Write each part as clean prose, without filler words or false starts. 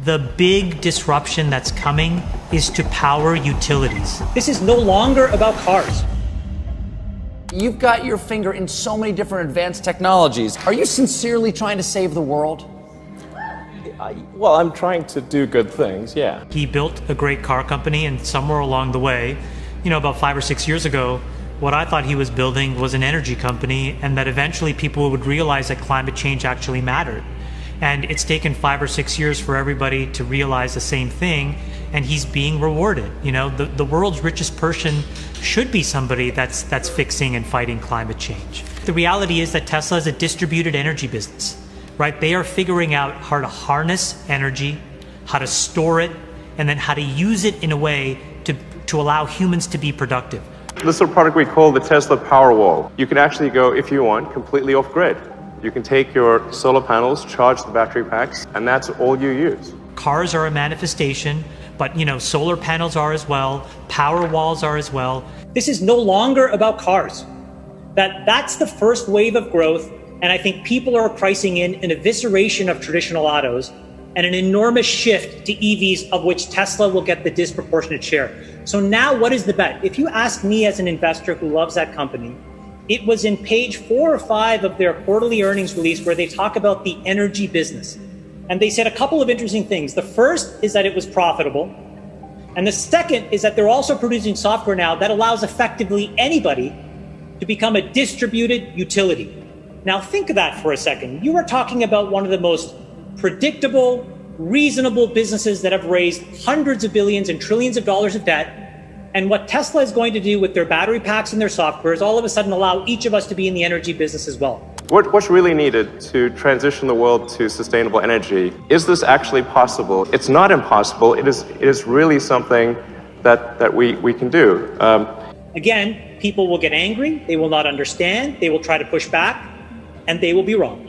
The big disruption that's coming is to power utilities. This is no longer about cars. You've got your finger in so many different advanced technologies. Are you sincerely trying to save the world? Well, I'm trying to do good things, yeah. He built a great car company, and somewhere along the way, about 5 or 6 years ago, what I thought he was building was an energy company, and that eventually people would realize that climate change actually mattered. And it's taken 5 or 6 years for everybody to realize the same thing, and he's being rewarded. The world's richest person should be somebody that's fixing and fighting climate change. The reality is that Tesla is a distributed energy business, right? They are figuring out how to harness energy, how to store it, and then how to use it in a way to allow humans to be productive. This is a product we call the Tesla Powerwall. You can actually go, if you want, completely off-grid. You can take your solar panels, charge the battery packs, and that's all you use. Cars are a manifestation, but solar panels are as well, power walls are as well. This is no longer about cars. That's the first wave of growth, and I think people are pricing in an evisceration of traditional autos and an enormous shift to EVs, of which Tesla will get the disproportionate share. So now what is the bet? If you ask me as an investor who loves that company, it was in page 4 or 5 of their quarterly earnings release where they talk about the energy business. And they said a couple of interesting things. The first is that it was profitable. And the second is that they're also producing software now that allows effectively anybody to become a distributed utility. Now think of that for a second. You are talking about one of the most predictable, reasonable businesses that have raised hundreds of billions and trillions of dollars of debt. And what Tesla is going to do with their battery packs and their software is all of a sudden allow each of us to be in the energy business as well. What's really needed to transition the world to sustainable energy? Is this actually possible? It's not impossible. It is really something that we can do. Again, people will get angry. They will not understand. They will try to push back, and they will be wrong.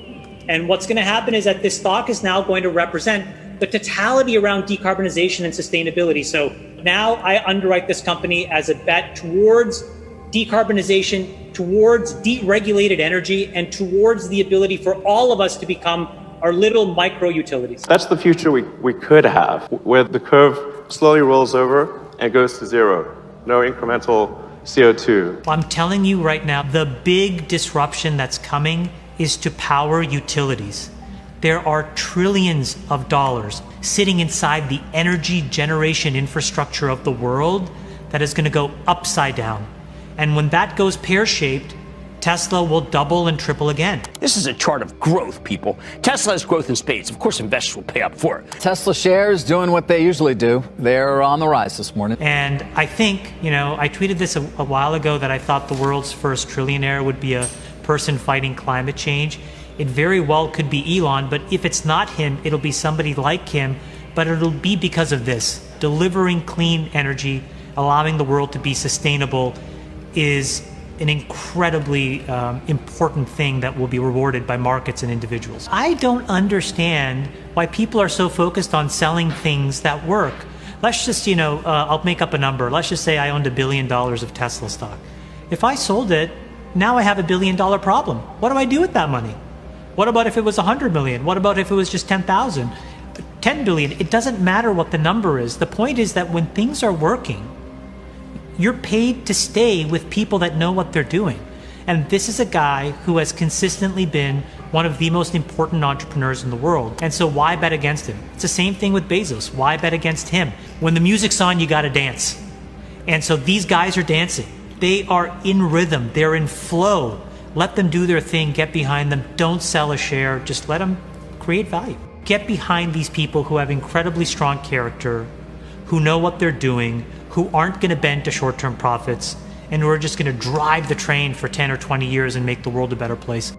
And what's going to happen is that this stock is now going to represent the totality around decarbonization and sustainability. So now I underwrite this company as a bet towards decarbonization, towards deregulated energy, and towards the ability for all of us to become our little micro utilities. That's the future we could have, where the curve slowly rolls over and goes to zero. No incremental CO2. I'm telling you right now, the big disruption that's coming is to power utilities. There are trillions of dollars sitting inside the energy generation infrastructure of the world that is going to go upside down. And when that goes pear-shaped, Tesla will double and triple again. This is a chart of growth, people. Tesla has growth in spades. Of course, investors will pay up for it. Tesla shares doing what they usually do. They're on the rise this morning. And I think, I tweeted this a while ago that I thought the world's first trillionaire would be a person fighting climate change. It very well could be Elon, but if it's not him, it'll be somebody like him, but it'll be because of this. Delivering clean energy, allowing the world to be sustainable is an incredibly important thing that will be rewarded by markets and individuals. I don't understand why people are so focused on selling things that work. Let's just, I'll make up a number. Let's just say I owned $1 billion of Tesla stock. If I sold it, now I have $1 billion problem. What do I do with that money? What about if it was 100 million? What about if it was just 10,000? 10 billion? It doesn't matter what the number is. The point is that when things are working, you're paid to stay with people that know what they're doing. And this is a guy who has consistently been one of the most important entrepreneurs in the world. And so why bet against him? It's the same thing with Bezos. Why bet against him? When the music's on, you got to dance. And so these guys are dancing. They are in rhythm. They're in flow. Let them do their thing. Get behind them. Don't sell a share. Just let them create value. Get behind these people who have incredibly strong character, who know what they're doing, who aren't going to bend to short-term profits, and who are just going to drive the train for 10 or 20 years and make the world a better place.